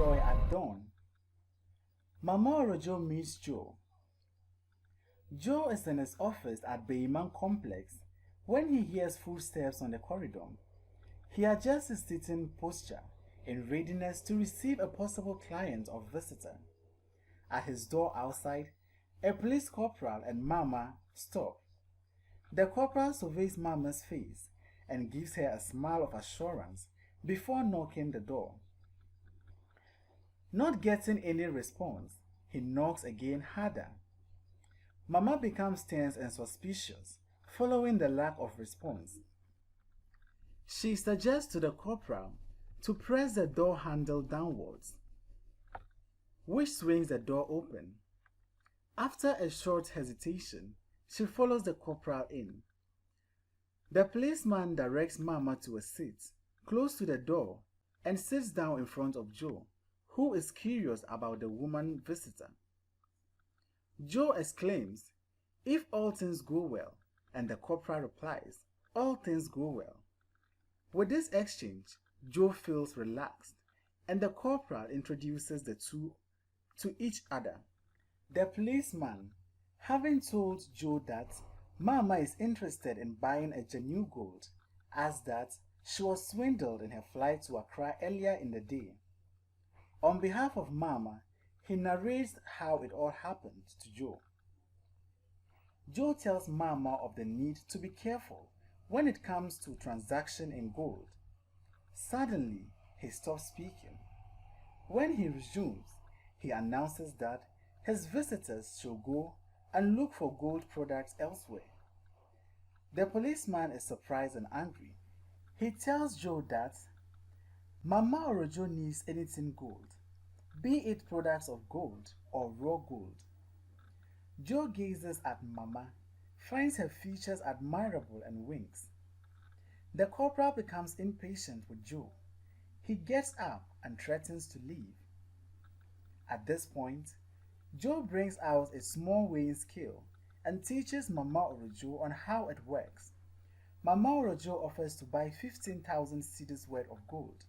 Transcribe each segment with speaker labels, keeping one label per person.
Speaker 1: Joy at dawn. Mama Orojo meets Joe. Joe is in his office at Beiman Complex when he hears footsteps on the corridor. He adjusts his sitting posture in readiness to receive a possible client or visitor. At his door outside, a police corporal and Mama stop. The corporal surveys Mama's face and gives her a smile of assurance before knocking the door. Not getting any response, he knocks again harder. Mama becomes tense and suspicious following the lack of response. She suggests to the corporal to press the door handle downwards, which swings the door open. After a short hesitation, she follows the corporal in. The policeman directs Mama to a seat close to the door and sits down in front of Joe, who is curious about the woman visitor. Joe exclaims, "If all things go well," and the corporal replies, "All things go well." With this exchange, Joe feels relaxed, and the corporal introduces the two to each other. The policeman, having told Joe that Mama is interested in buying a genuine gold, adds that she was swindled in her flight to Accra earlier in the day. On behalf of Mama, he narrates how it all happened to Joe. Joe tells Mama of the need to be careful when it comes to transaction in gold. Suddenly, he stops speaking. When he resumes, he announces that his visitors should go and look for gold products elsewhere. The policeman is surprised and angry. He tells Joe that Mama Orojo needs anything gold, be it products of gold or raw gold. Joe gazes at Mama, finds her features admirable and winks. The corporal becomes impatient with Joe. He gets up and threatens to leave. At this point, Joe brings out a small weighing scale and teaches Mama Orojo on how it works. Mama Orojo offers to buy 15,000 cedis worth of gold,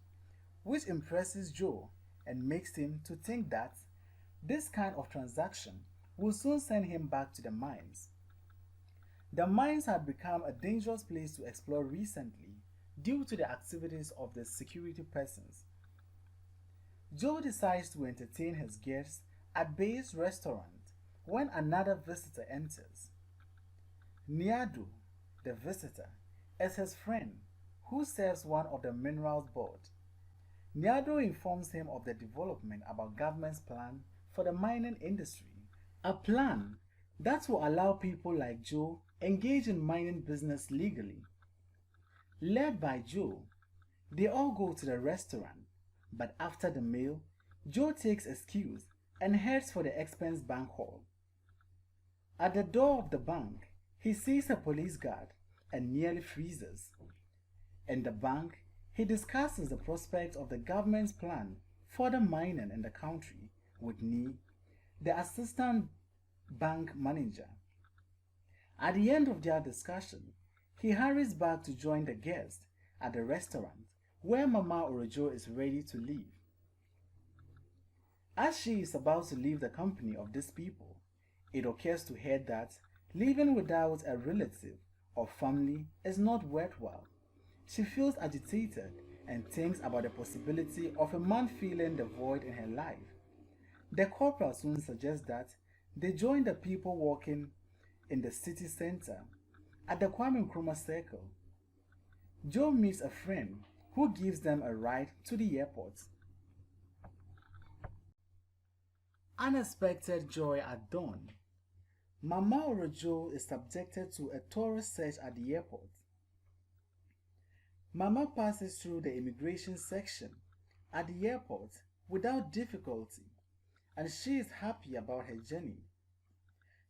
Speaker 1: which impresses Joe and makes him to think that this kind of transaction will soon send him back to the mines. The mines had become a dangerous place to explore recently due to the activities of the security persons. Joe decides to entertain his guests at Bay's restaurant when another visitor enters. Niado, the visitor, is his friend who serves one of the minerals board. Niado informs him of the development about government's plan for the mining industry, a plan that will allow people like Joe engage in mining business legally. Led by Joe, they all go to the restaurant, but after the meal, Joe takes excuse and heads for the expense bank hall. At the door of the bank, he sees a police guard and nearly freezes. In the bank, he discusses the prospects of the government's plan for the mining in the country with Nee, the assistant bank manager. At the end of their discussion, he hurries back to join the guests at the restaurant where Mama Orojo is ready to leave. As she is about to leave the company of these people, it occurs to her that living without a relative or family is not worthwhile. She feels agitated and thinks about the possibility of a man filling the void in her life. The corporal soon suggests that they join the people walking in the city center at the Kwame Nkrumah Circle. Joe meets a friend who gives them a ride to the airport. Unexpected joy at dawn. Mama Orojo is subjected to a thorough search at the airport. Mama passes through the immigration section at the airport without difficulty, and she is happy about her journey.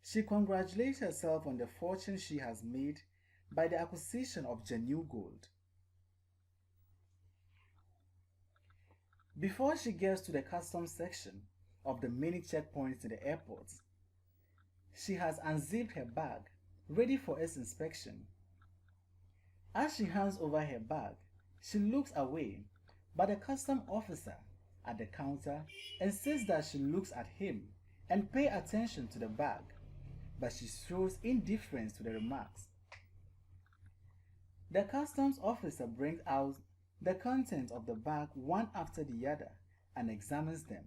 Speaker 1: She congratulates herself on the fortune she has made by the acquisition of genuine gold. Before she gets to the customs section of the many checkpoints in the airport, she has unzipped her bag, ready for its inspection. As she hands over her bag, she looks away, but the custom officer at the counter, insists that she looks at him and pay attention to the bag, but she shows indifference to the remarks. The customs officer brings out the contents of the bag one after the other and examines them.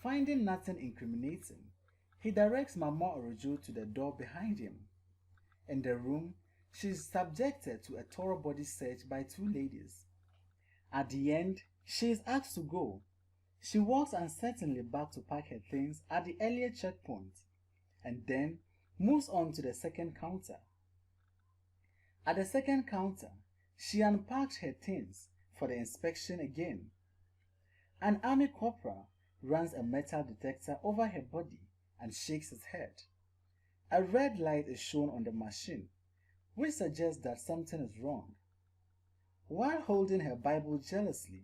Speaker 1: Finding nothing incriminating, he directs Mama Orojo to the door behind him. In the room, she is subjected to a thorough body search by two ladies. At the end, she is asked to go. She walks uncertainly back to pack her things at the earlier checkpoint and then moves on to the second counter. At the second counter, she unpacked her things for the inspection again. An army corporal runs a metal detector over her body and shakes his head. A red light is shown on the machine, which suggests that something is wrong. While holding her Bible jealously,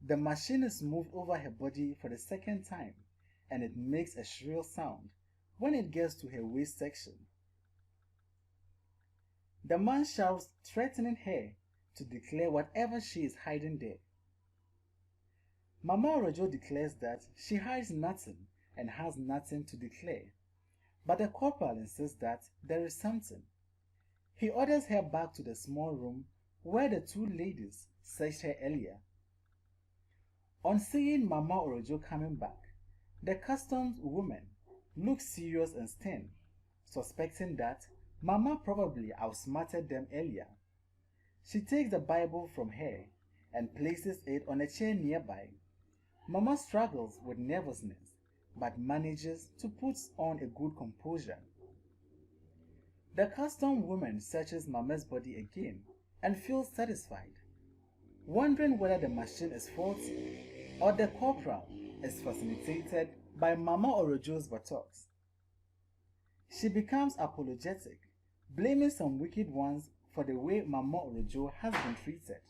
Speaker 1: the machine is moved over her body for the second time and it makes a shrill sound when it gets to her waist section. The man shouts, threatening her to declare whatever she is hiding there. Mama Orojo declares that she hides nothing and has nothing to declare, but the corporal insists that there is something. He orders her back to the small room where the two ladies searched her earlier. On seeing Mama Orojo coming back, the customs woman looks serious and stern, suspecting that Mama probably outsmarted them earlier. She takes the Bible from her and places it on a chair nearby. Mama struggles with nervousness but manages to put on a good composure. The custom woman searches Mama's body again and feels satisfied, wondering whether the machine is faulty or the corporal is fascinated by Mama Orojo's buttocks. She becomes apologetic, blaming some wicked ones for the way Mama Orojo has been treated.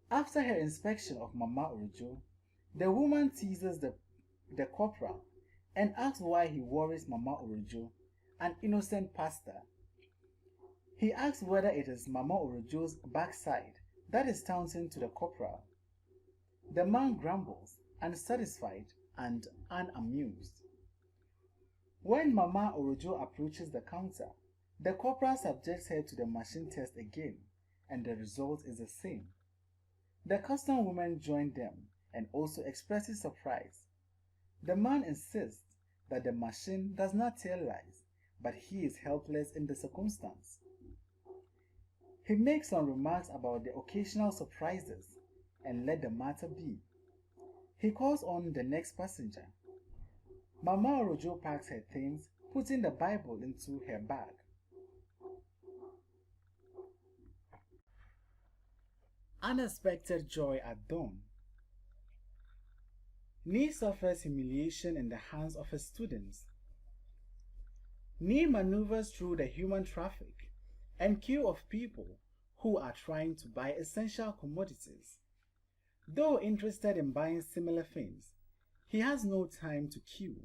Speaker 1: After her inspection of Mama Orojo, the woman teases the corporal and asks why he worries Mama Orojo, an innocent pastor. He asks whether it is Mama Orojo's backside that is taunting to the corporal. The man grumbles, unsatisfied and unamused. When Mama Orojo approaches the counter, the corporal subjects her to the machine test again, and the result is the same. The custom woman joins them and also expresses surprise. The man insists that the machine does not tell lies, but he is helpless in the circumstance. He makes some remarks about the occasional surprises and let the matter be. He calls on the next passenger. Mama Orojo packs her things, putting the Bible into her bag. Unexpected joy at dawn. Nee suffers humiliation in the hands of her students. Nee maneuvers through the human traffic and queue of people who are trying to buy essential commodities. Though interested in buying similar things, he has no time to queue.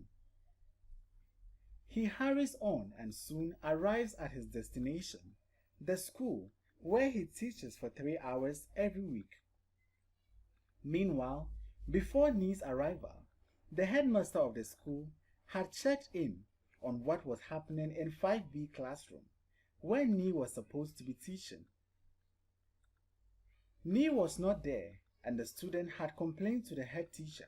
Speaker 1: He hurries on and soon arrives at his destination, the school, where he teaches for 3 hours every week. Meanwhile, before Nee's arrival, the headmaster of the school had checked in on what was happening in 5B classroom, where Nee was supposed to be teaching. Nee was not there, and the student had complained to the head teacher.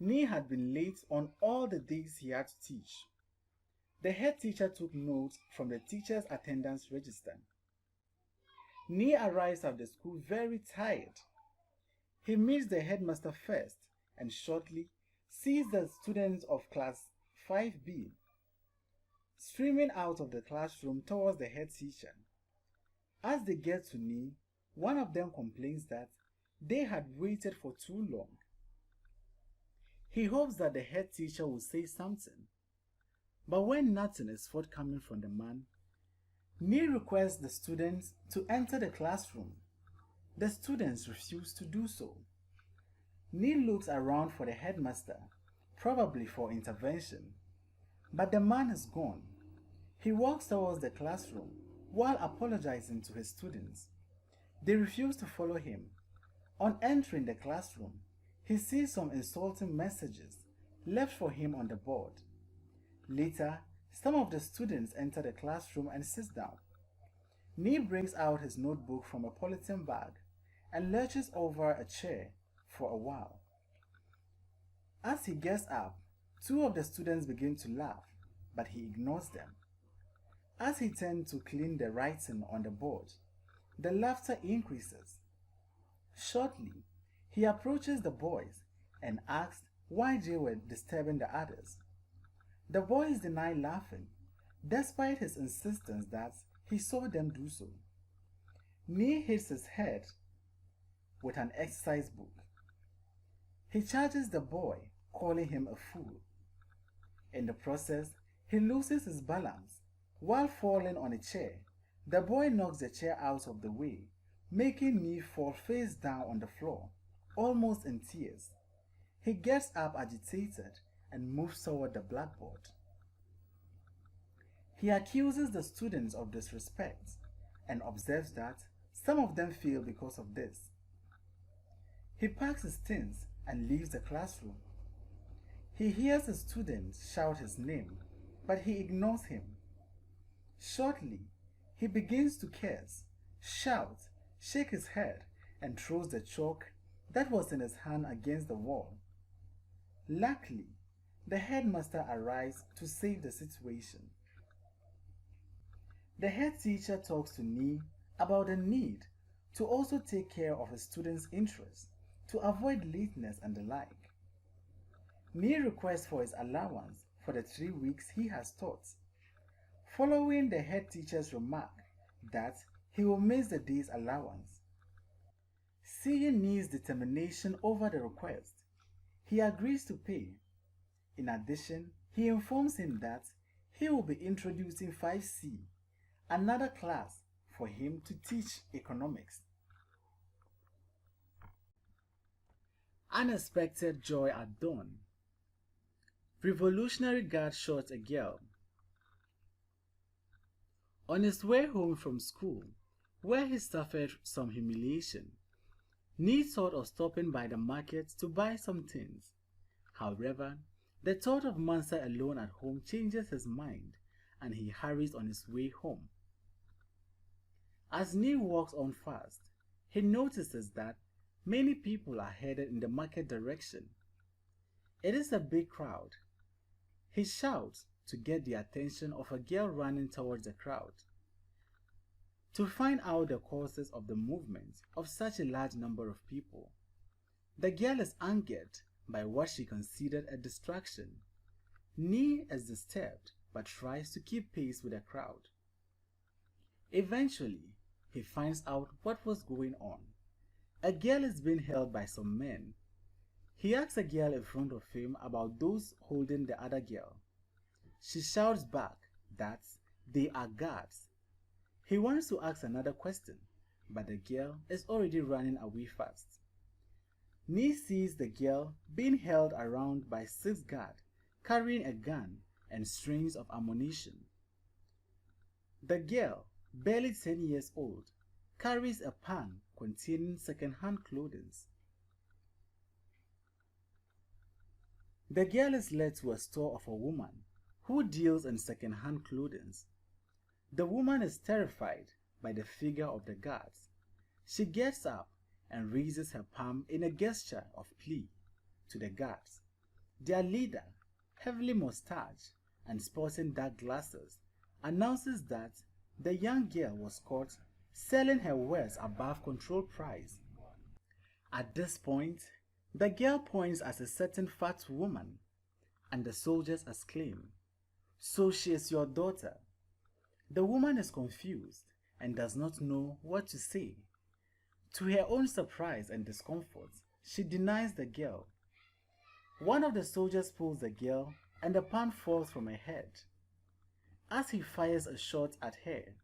Speaker 1: Nee had been late on all the days he had to teach. The head teacher took notes from the teacher's attendance register. Nee arrives at the school very tired. He meets the headmaster first and shortly sees the students of class 5B streaming out of the classroom towards the head teacher. As they get to Nee, one of them complains that they had waited for too long. He hopes that the head teacher will say something, but when nothing is forthcoming from the man, Nee requests the students to enter the classroom. The students refuse to do so. Nee looks around for the headmaster, probably for intervention, but the man is gone. He walks towards the classroom while apologizing to his students. They refuse to follow him. On entering the classroom, he sees some insulting messages left for him on the board. Later, some of the students enter the classroom and sit down. Nee brings out his notebook from a polythene bag and lurches over a chair for a while. As he gets up, two of the students begin to laugh, but he ignores them. As he turns to clean the writing on the board, the laughter increases. Shortly, he approaches the boys and asks why they were disturbing the others. The boys deny laughing, despite his insistence that he saw them do so. Nee hits his head with an exercise book. He charges the boy, calling him a fool. In the process, he loses his balance. While falling on a chair, the boy knocks the chair out of the way, making Nee fall face down on the floor, almost in tears. He gets up agitated and moves toward the blackboard. He accuses the students of disrespect and observes that some of them fail because of this. He packs his things and leaves the classroom. He hears a student shout his name, but he ignores him. Shortly, he begins to curse, shout, shake his head, and throws the chalk that was in his hand against the wall. Luckily, the headmaster arrives to save the situation. The head teacher talks to Nee about the need to also take care of his students' interests, to avoid lateness and the like. Nee requests for his allowance for the 3 weeks he has taught. Following the head teacher's remark that he will miss the day's allowance. Seeing Nee's determination over the request, he agrees to pay. In addition, he informs him that he will be introducing 5C, another class for him to teach economics. Unexpected joy at dawn. Revolutionary Guard shot a girl. On his way home from school, where he suffered some humiliation, Nee thought of stopping by the market to buy some things. However, the thought of Mansa alone at home changes his mind, and he hurries on his way home. As Nee walks on fast, he notices that many people are headed in the market direction. It is a big crowd. He shouts to get the attention of a girl running towards the crowd. To find out the causes of the movement of such a large number of people, the girl is angered by what she considered a distraction. Nee is disturbed but tries to keep pace with the crowd. Eventually, he finds out what was going on. A girl is being held by some men. He asks a girl in front of him about those holding the other girl. She shouts back that they are guards. He wants to ask another question, but the girl is already running away fast. Nee sees the girl being held around by 6 guards carrying a gun and strings of ammunition. The girl, barely 10 years old, carries a pan containing second-hand clothing. The girl is led to a store of a woman who deals in second-hand clothing. The woman is terrified by the figure of the guards. She gets up and raises her palm in a gesture of plea to the guards. Their leader, heavily mustached and sporting dark glasses, announces that the young girl was caught selling her wares above control price. At this point, the girl points at a certain fat woman, and the soldiers exclaim, "So she is your daughter." The woman is confused and does not know what to say. To her own surprise and discomfort, she denies the girl. One of the soldiers pulls the girl and the pan falls from her head. As he fires a shot at her,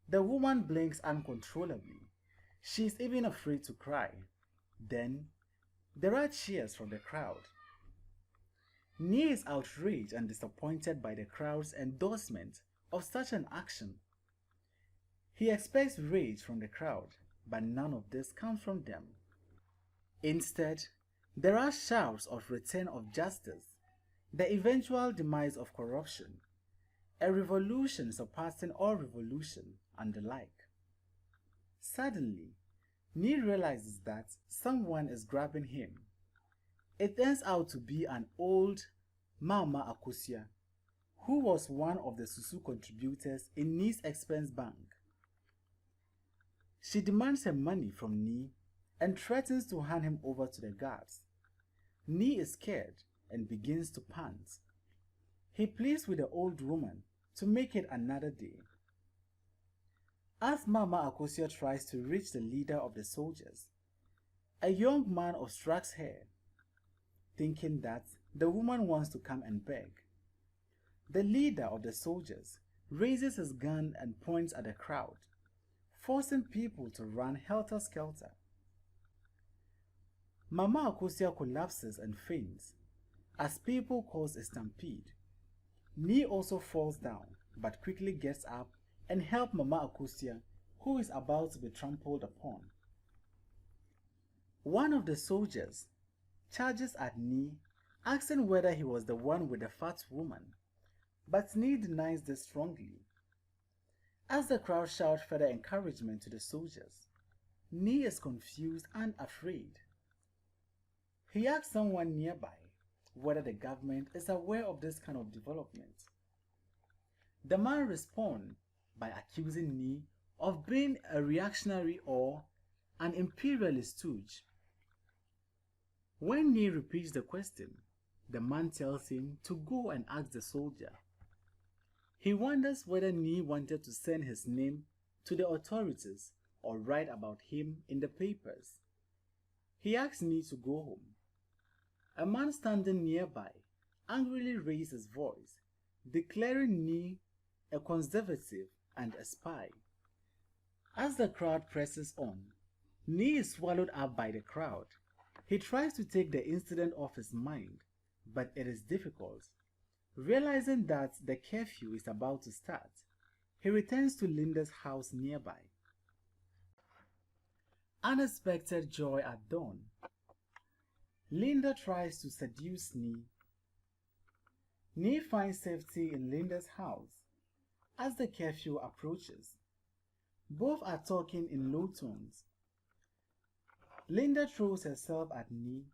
Speaker 1: the woman blinks uncontrollably. She is even afraid to cry. Then, there are cheers from the crowd. Nee is outraged and disappointed by the crowd's endorsement of such an action. He expects rage from the crowd, but none of this comes from them. Instead, there are shouts of return of justice, the eventual demise of corruption, a revolution surpassing all revolution, and the like. Suddenly, Nee realizes that someone is grabbing him. It turns out to be an old Mama Akosia, who was one of the Susu contributors in Nee's expense bank. She demands her money from Nee and threatens to hand him over to the guards. Nee is scared and begins to pant. He pleads with the old woman to make it another day. As Mama Akosia tries to reach the leader of the soldiers, a young man obstructs her, thinking that the woman wants to come and beg. The leader of the soldiers raises his gun and points at the crowd, forcing people to run helter-skelter. Mama Akosia collapses and faints as people cause a stampede. Nee also falls down but quickly gets up and helps Mama Akosia, who is about to be trampled upon. One of the soldiers charges at Nee, asking whether he was the one with the fat woman, but Nee denies this strongly. As the crowd shouts further encouragement to the soldiers, Nee is confused and afraid. He asks someone nearby whether the government is aware of this kind of development. The man responds by accusing Nee of being a reactionary or an imperialist stooge. When Nee repeats the question, the man tells him to go and ask the soldier. He wonders whether Nee wanted to send his name to the authorities or write about him in the papers. He asks Nee to go home. A man standing nearby angrily raises his voice, declaring Nee a conservative and a spy. As the crowd presses on, Nee is swallowed up by the crowd. He tries to take the incident off his mind, but it is difficult. Realizing that the curfew is about to start, he returns to Linda's house nearby. Unexpected joy at dawn. Linda tries to seduce Nee. Nee finds safety in Linda's house. As the curfew approaches, both are talking in low tones. Linda throws herself at Nee,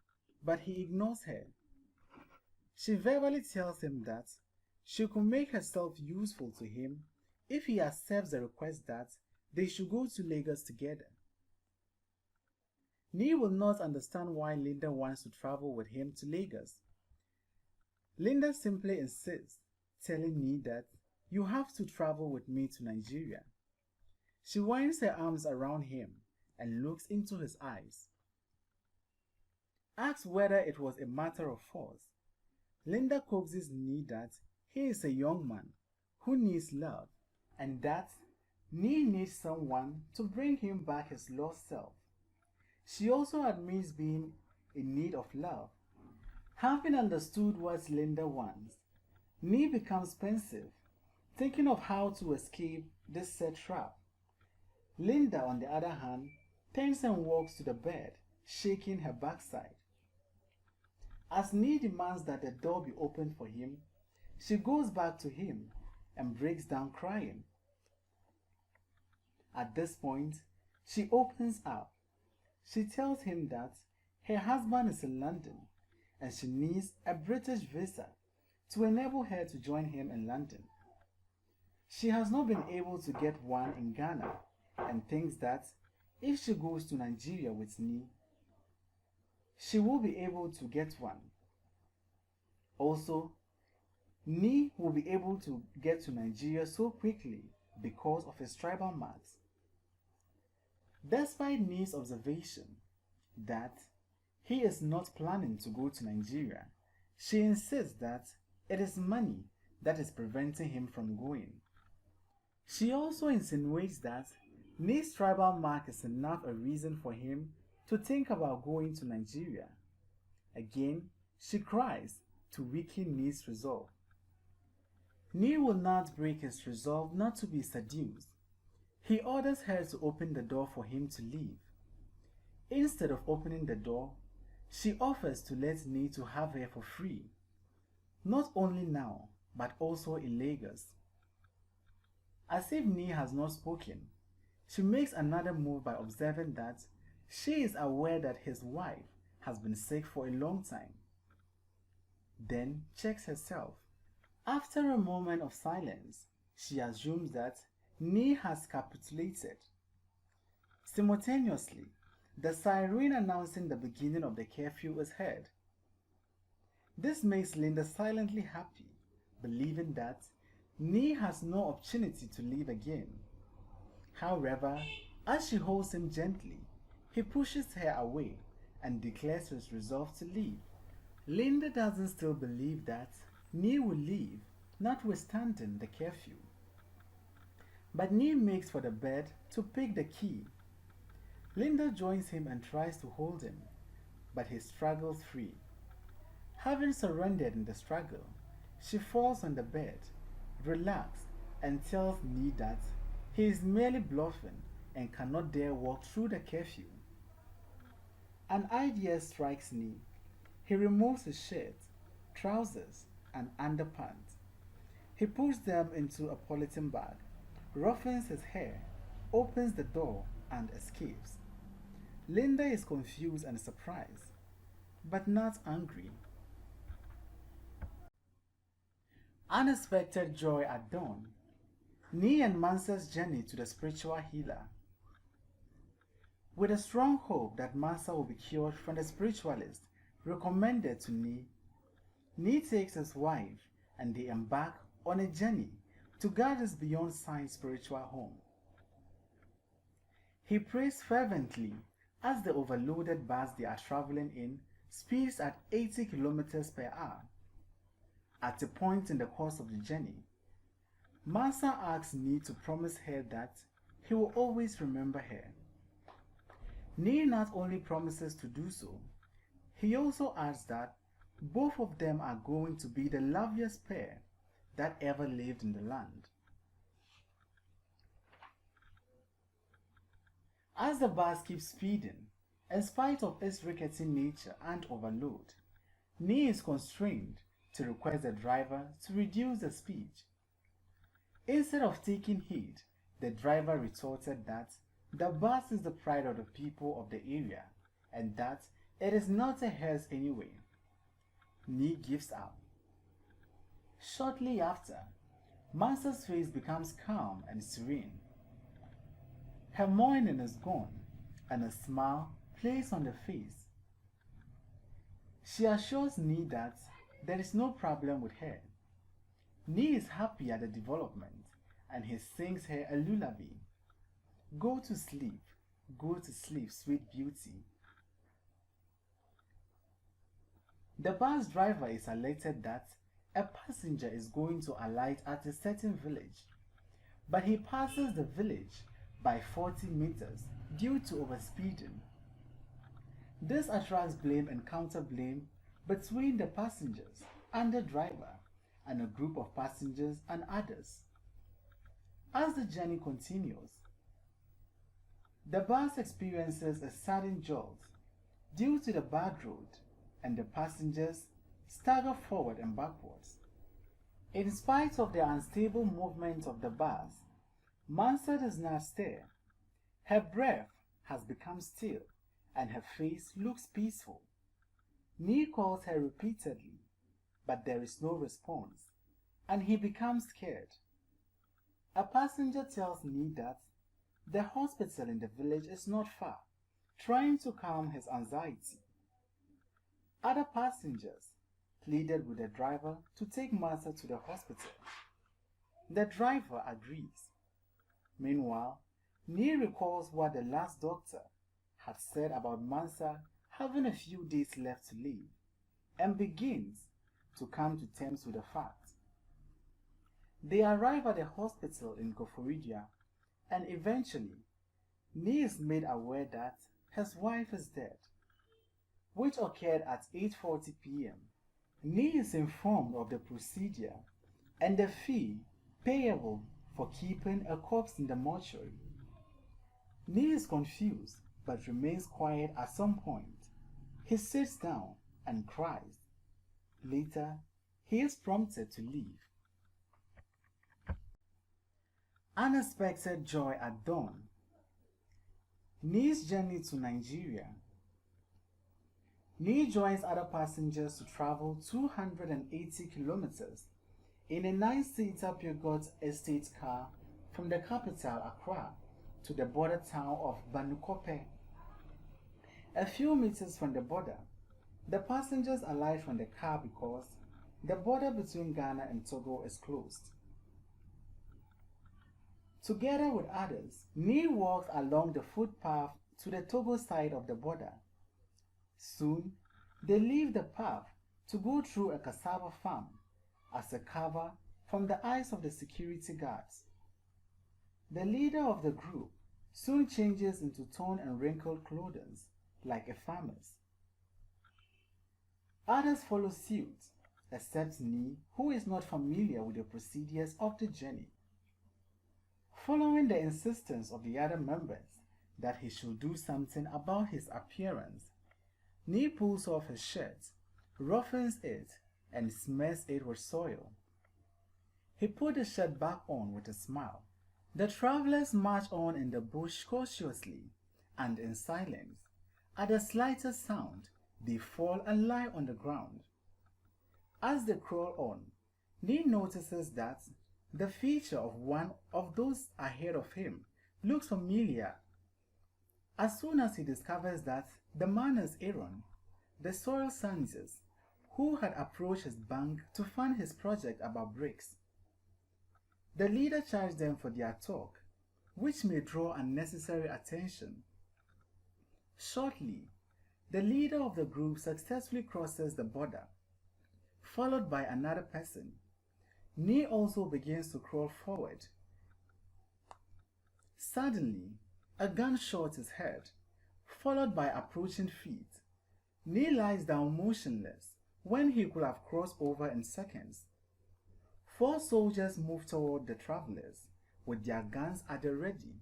Speaker 1: but he ignores her. She verbally tells him that she could make herself useful to him if he accepts the request that they should go to Lagos together. Nee will not understand why Linda wants to travel with him to Lagos. Linda simply insists, telling Nee that you have to travel with me to Nigeria. She winds her arms around him and looks into his eyes. Asks whether it was a matter of force. Linda coaxes Nee that he is a young man who needs love and that Nee needs someone to bring him back his lost self. She also admits being in need of love. Having understood what Linda wants, Nee becomes pensive, thinking of how to escape this set trap. Linda, on the other hand, turns and walks to the bed, shaking her backside. As Nee demands that the door be opened for him, she goes back to him and breaks down crying. At this point, she opens up. She tells him that her husband is in London and she needs a British visa to enable her to join him in London. She has not been able to get one in Ghana and thinks that if she goes to Nigeria with Nee, she will be able to get one. Also, Nee will be able to get to Nigeria so quickly because of his tribal marks. Despite Nee's observation that he is not planning to go to Nigeria, she insists that it is money that is preventing him from going. She also insinuates that Nee's tribal mark is enough a reason for him to think about going to Nigeria. Again, she cries to weaken Nee's resolve. Nee will not break his resolve not to be seduced. He orders her to open the door for him to leave. Instead of opening the door, she offers to let Nee to have her for free, not only now, but also in Lagos. As if Nee has not spoken, she makes another move by observing that she is aware that his wife has been sick for a long time. Then checks herself. After a moment of silence, she assumes that Nee has capitulated. Simultaneously, the siren announcing the beginning of the curfew is heard. This makes Linda silently happy, believing that Nee has no opportunity to leave again. However, as she holds him gently, he pushes her away and declares his resolve to leave. Linda doesn't still believe that Nee will leave, notwithstanding the curfew. But Nee makes for the bed to pick the key. Linda joins him and tries to hold him, but he struggles free. Having surrendered in the struggle, she falls on the bed, relaxed, and tells Nee that he is merely bluffing and cannot dare walk through the curfew. An idea strikes Nee. He removes his shirt, trousers, and underpants. He puts them into a polythene bag, roughens his hair, opens the door, and escapes. Linda is confused and surprised, but not angry. Unexpected joy at dawn. Nee and Mansa's journey to the spiritual healer. With a strong hope that Mansa will be cured from the spiritualist recommended to Nee, Nee takes his wife and they embark on a journey to God's beyond science spiritual home. He prays fervently as the overloaded bus they are traveling in speeds at 80 kilometers per hour. At a point in the course of the journey, Mansa asks Nee to promise her that he will always remember her. Nee not only promises to do so, he also adds that both of them are going to be the loveliest pair that ever lived in the land. As the bus keeps speeding, in spite of its rickety nature and overload, Nee is constrained to request the driver to reduce the speed. Instead of taking heed, the driver retorted that the bus is the pride of the people of the area and that it is not a hearse anyway. Nee gives up. Shortly after, Mansa's face becomes calm and serene. Her mourning is gone, and a smile plays on the face. She assures Nee that there is no problem with her. Nee is happy at the development, and he sings her a lullaby. Go to sleep, sweet beauty. The bus driver is alerted that a passenger is going to alight at a certain village, but he passes the village by 40 meters due to overspeeding. This attracts blame and counter-blame between the passengers and the driver and a group of passengers and others. As the journey continues, the bus experiences a sudden jolt due to the bad road, and the passengers stagger forward and backwards. In spite of the unstable movement of the bus, Mansa does not stir. Her breath has become still, and her face looks peaceful. Nee calls her repeatedly, but there is no response, and he becomes scared. A passenger tells Nee that the hospital in the village is not far, trying to calm his anxiety. Other passengers pleaded with the driver to take Mansa to the hospital. The driver agrees. Meanwhile, Nee recalls what the last doctor had said about Mansa having a few days left to live, and begins to come to terms with the fact. They arrive at the hospital in Goforidia, and eventually, Nee is made aware that his wife is dead, which occurred at 8:40 p.m. Nee is informed of the procedure and the fee payable for keeping a corpse in the mortuary. Nee is confused but remains quiet at some point. He sits down and cries. Later, he is prompted to leave. Unexpected joy at dawn. Nee's journey to Nigeria. Nee joins other passengers to travel 280 kilometers in a 9-seater Peugeot estate car from the capital Accra to the border town of Banukope. A few meters from the border, the passengers alight from the car because the border between Ghana and Togo is closed. Together with others, Nee walks along the footpath to the Togo side of the border. Soon, they leave the path to go through a cassava farm as a cover from the eyes of the security guards. The leader of the group soon changes into torn and wrinkled clothing like a farmer's. Others follow suit, except Nee, who is not familiar with the procedures of the journey. Following the insistence of the other members that he should do something about his appearance, Nee pulls off his shirt, roughens it, and smears it with soil. He put the shirt back on with a smile. The travelers march on in the bush cautiously and in silence. At the slightest sound, they fall and lie on the ground. As they crawl on, Nee notices that the feature of one of those ahead of him looks familiar. As soon as he discovers that the man is Aaron, the soil scientist, who had approached his bank to fund his project about bricks. The leader charged them for their talk, which may draw unnecessary attention. Shortly, the leader of the group successfully crosses the border, followed by another person. Nee also begins to crawl forward. Suddenly, a gunshot is heard, followed by approaching feet. Nee lies down motionless when he could have crossed over in seconds. 4 soldiers move toward the travelers with their guns at the ready.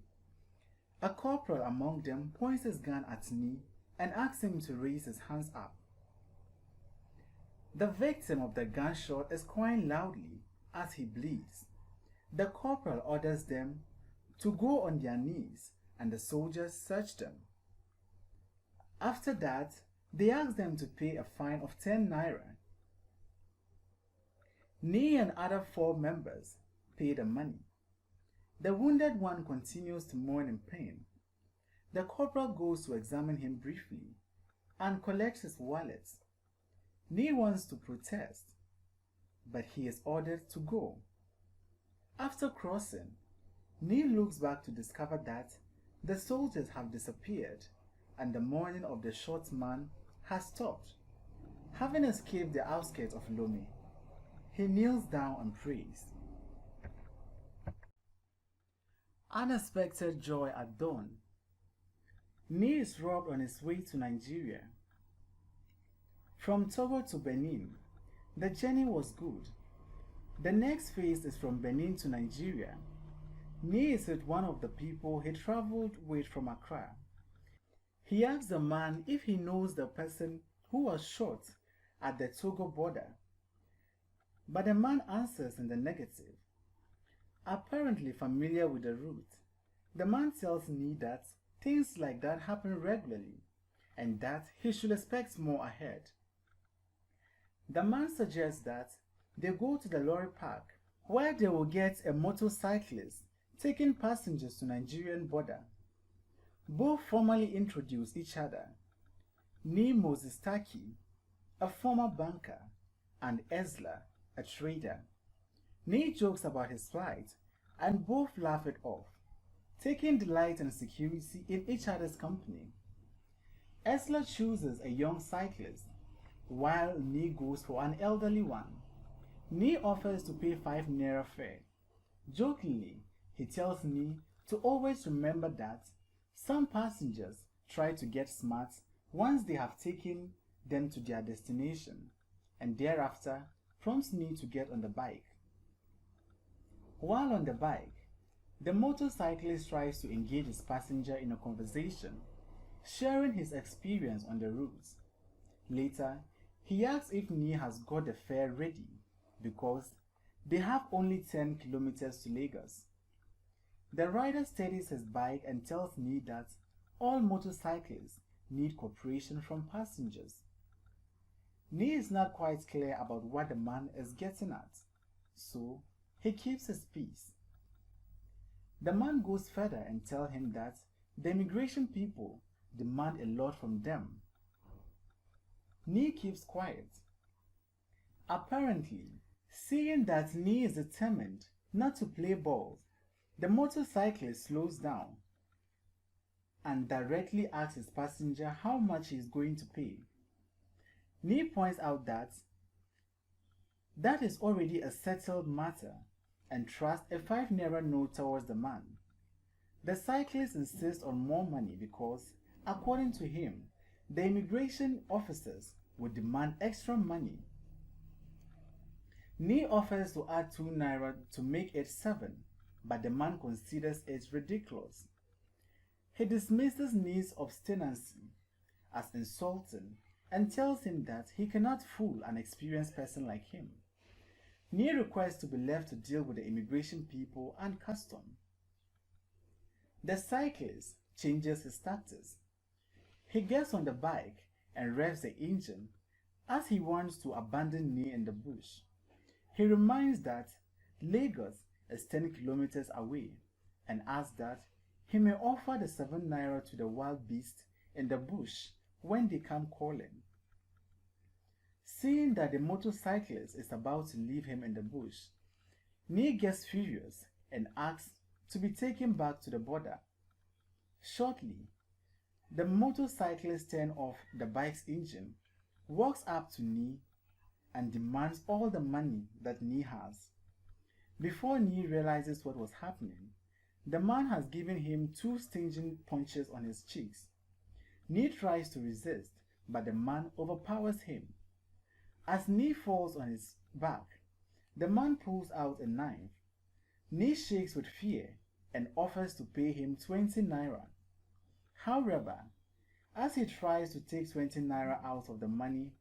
Speaker 1: A corporal among them points his gun at Nee and asks him to raise his hands up. The victim of the gunshot is crying loudly as he bleeds. The corporal orders them to go on their knees and the soldiers search them. After that, they ask them to pay a fine of 10 naira. Nee and other 4 members pay the money. The wounded one continues to mourn in pain. The corporal goes to examine him briefly and collects his wallet. Nee wants to protest, but he is ordered to go. After crossing, Nee looks back to discover that the soldiers have disappeared and the mourning of the short man has stopped. Having escaped the outskirts of Lome, he kneels down and prays. Unexpected joy at dawn. Nee is robbed on his way to Nigeria. From Togo to Benin, the journey was good. The next phase is from Benin to Nigeria. Nee is with one of the people he traveled with from Accra. He asks the man if he knows the person who was shot at the Togo border, but the man answers in the negative. Apparently familiar with the route, the man tells Nee that things like that happen regularly and that he should expect more ahead. The man suggests that they go to the lorry park where they will get a motorcyclist taking passengers to Nigerian border. Both formally introduce each other. Nee Moses Taki, a former banker, and Ezla, a trader. Nee jokes about his flight and both laugh it off, taking delight and security in each other's company. Ezla chooses a young cyclist, while Nee goes for an elderly one. Nee offers to pay 5 naira fare. Jokingly, he tells Nee to always remember that some passengers try to get smart once they have taken them to their destination, and thereafter prompts Nee to get on the bike. While on the bike, The motorcyclist tries to engage his passenger in a conversation, sharing his experience on the route. Later, he asks if Nee has got the fare ready because they have only 10 kilometers to Lagos. The rider steadies his bike and tells Nee that all motorcyclists need cooperation from passengers. Nee is not quite clear about what the man is getting at, so he keeps his peace. The man goes further and tells him that the immigration people demand a lot from them. Nee keeps quiet. Apparently, seeing that Nee is determined not to play balls, the motorcyclist slows down and directly asks his passenger how much he is going to pay. Nee points out that that is already a settled matter and thrusts a 5 naira note towards the man. The cyclist insists on more money because, according to him, the immigration officers would demand extra money. Nee offers to add 2 naira to make it 7, but the man considers it ridiculous. He dismisses Nee's obstinacy as insulting and tells him that he cannot fool an experienced person like him. Nee requests to be left to deal with the immigration people and custom. The cyclist changes his tactics. He gets on the bike and revs the engine as he wants to abandon Nee in the bush. He reminds that Lagos is 10 kilometers away and asks that he may offer the 7 naira to the wild beast in the bush when they come calling. Seeing that the motorcyclist is about to leave him in the bush, Nee gets furious and asks to be taken back to the border. Shortly, the motorcyclist turns off the bike's engine, walks up to Nee, and demands all the money that Nee has. Before Nee realizes what was happening, the man has given him 2 stinging punches on his cheeks. Nee tries to resist, but the man overpowers him. As Nee falls on his back, the man pulls out a knife. Nee shakes with fear and offers to pay him 20 naira. However, as he tries to take 20 naira out of the money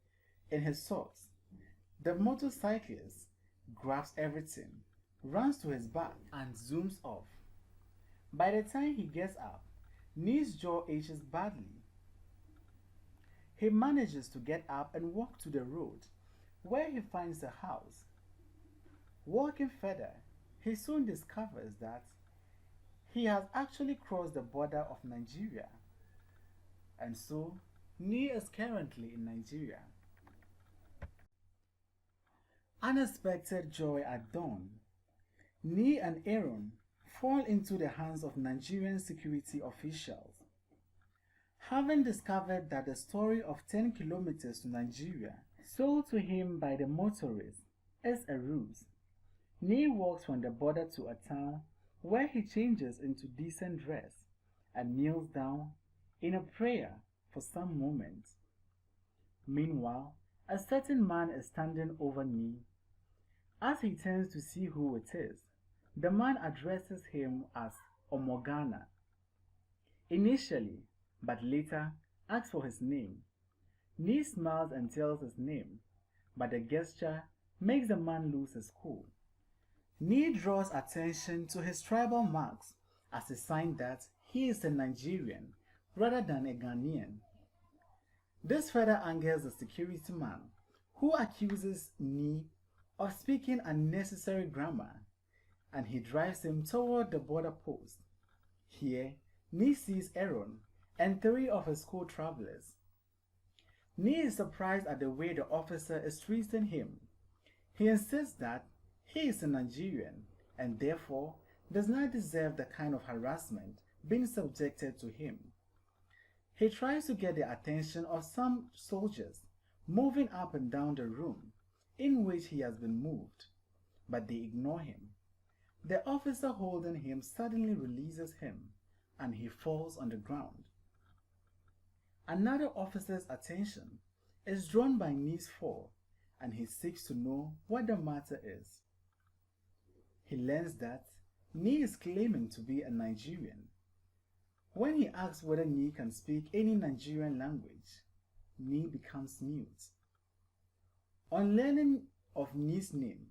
Speaker 1: in his socks, the motorcyclist grabs everything, runs to his back, and zooms off. By the time he gets up, Nee's jaw aches badly. He manages to get up and walk to the road, where he finds a house. Walking further, he soon discovers that he has actually crossed the border of Nigeria, and so Nee is currently in Nigeria. Unexpected joy at dawn. Nee and Aaron fall into the hands of Nigerian security officials. Having discovered that the story of 10 kilometers to Nigeria, sold to him by the motorist, is a ruse, Nee walks from the border to a town where he changes into decent dress and kneels down in a prayer for some moments. Meanwhile, a certain man is standing over Nee. As he turns to see who it is, the man addresses him as Omogana. Initially, but later asks for his name. Nee smiles and tells his name, but the gesture makes the man lose his cool. Nee draws attention to his tribal marks as a sign that he is a Nigerian rather than a Ghanaian. This further angers the security man, who accuses Nee of speaking unnecessary grammar, and he drives him toward the border post. Here, Nee sees Aaron and 3 of his co-travelers. Nee is surprised at the way the officer is treating him. He insists that he is a Nigerian and therefore does not deserve the kind of harassment being subjected to him. He tries to get the attention of some soldiers moving up and down the room in which he has been moved, but they ignore him. The officer holding him suddenly releases him and he falls on the ground. Another officer's attention is drawn by Nee's fall and he seeks to know what the matter is. He learns that Nee is claiming to be a Nigerian. When he asks whether Nee can speak any Nigerian language, Nee becomes mute. On learning of Nee's name,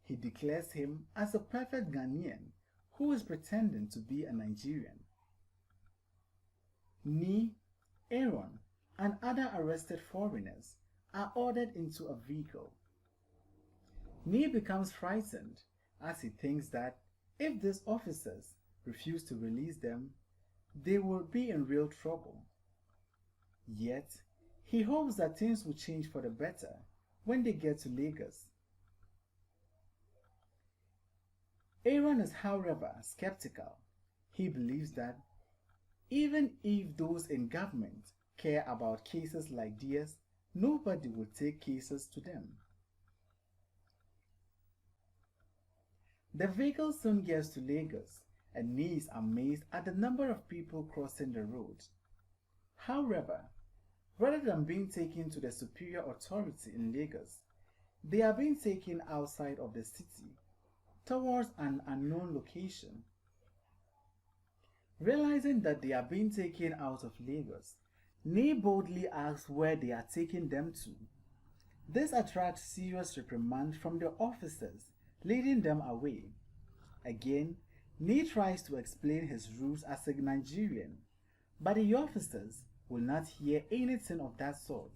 Speaker 1: he declares him as a perfect Ghanaian who is pretending to be a Nigerian. Nee, Aaron, and other arrested foreigners are ordered into a vehicle. Nee becomes frightened as he thinks that if these officers refuse to release them, they will be in real trouble. Yet, he hopes that things will change for the better when they get to Lagos. Aaron is, however, skeptical. He believes that even if those in government care about cases like theirs, nobody will take cases to them. The vehicle soon gets to Lagos, and Nee is amazed at the number of people crossing the road. However, rather than being taken to the superior authority in Lagos, they are being taken outside of the city, towards an unknown location. Realizing that they are being taken out of Lagos, Nee boldly asks where they are taking them to. This attracts serious reprimand from the officers, leading them away. Again, Nee tries to explain his rules as a Nigerian, but the officers will not hear anything of that sort.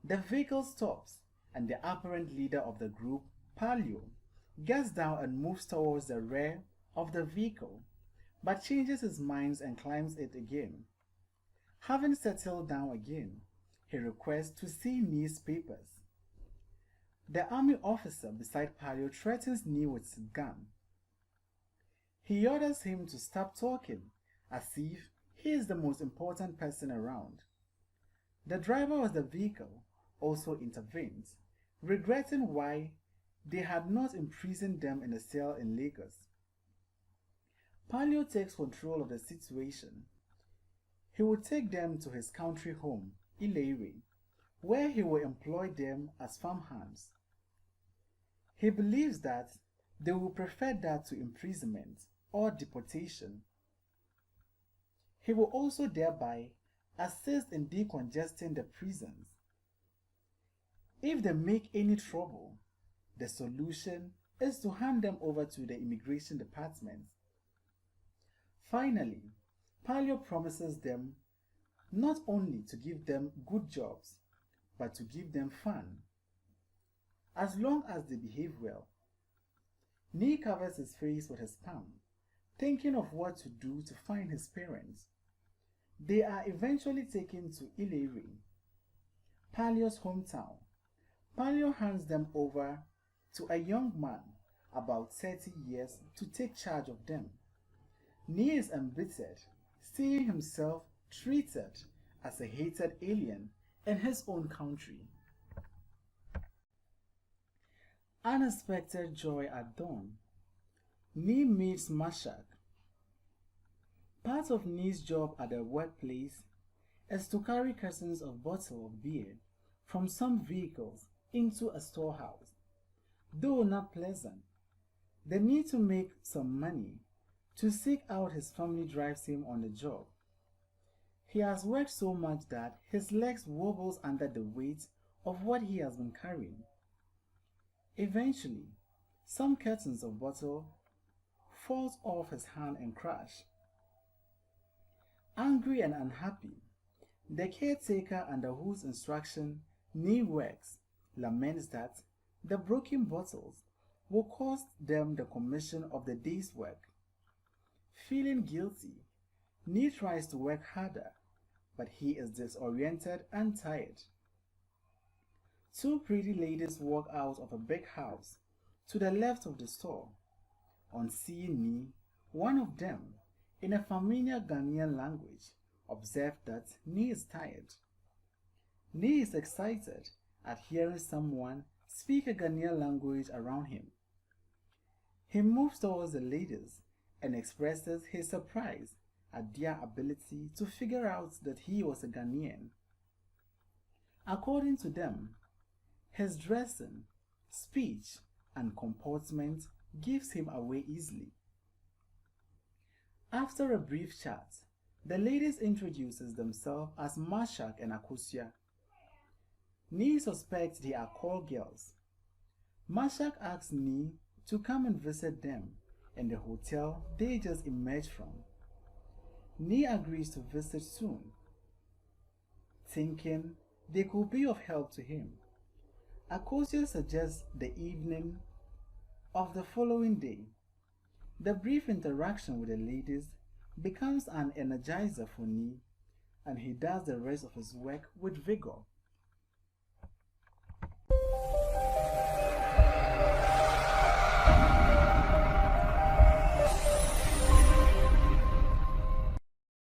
Speaker 1: The vehicle stops, and the apparent leader of the group, Palio, gets down and moves towards the rear of the vehicle, but changes his mind and climbs it again. Having settled down again, he requests to see Nee's papers. The army officer beside Palio threatens Nee with his gun. He orders him to stop talking, as if he is the most important person around. The driver of the vehicle also intervenes, regretting why they had not imprisoned them in a cell in Lagos. Palio takes control of the situation. He will take them to his country home, Ilere, where he will employ them as farmhands. He believes that they will prefer that to imprisonment or deportation. He will also thereby assist in decongesting the prisons. If they make any trouble, the solution is to hand them over to the immigration department. Finally, Palio promises them not only to give them good jobs, but to give them fun, as long as they behave well. Nee covers his face with his palm, thinking of what to do to find his parents. They are eventually taken to Ilere, Palio's hometown. Palio hands them over to a young man about 30 years to take charge of them. Nee is embittered, seeing himself treated as a hated alien in his own country. Unexpected joy at dawn. Nee meets Mashak. Part of Nee's job at the workplace is to carry cartons of bottle of beer from some vehicles into a storehouse. Though not pleasant, the need to make some money to seek out his family drives him on the job. He has worked so much that his legs wobbles under the weight of what he has been carrying. Eventually, some cartons of bottle falls off his hand and crash. Angry and unhappy, the caretaker, under whose instruction Nee works, laments that the broken bottles will cost them the commission of the day's work. Feeling guilty, Nee tries to work harder, but he is disoriented and tired. Two pretty ladies walk out of a big house to the left of the store. On seeing Nee, one of them, in a familiar Ghanaian language, observed that Nee is tired. Nee is excited at hearing someone speak a Ghanaian language around him. He moves towards the ladies and expresses his surprise at their ability to figure out that he was a Ghanaian. According to them, his dressing, speech, and comportment gives him away easily. After a brief chat, the ladies introduces themselves as Mashak and Akosia. Nee suspects they are call girls. Mashak asks Nee to come and visit them in the hotel they just emerged from. Nee agrees to visit soon, thinking they could be of help to him. Akosia suggests the evening of the following day. The brief interaction with the ladies becomes an energizer for Nee, and he does the rest of his work with vigor.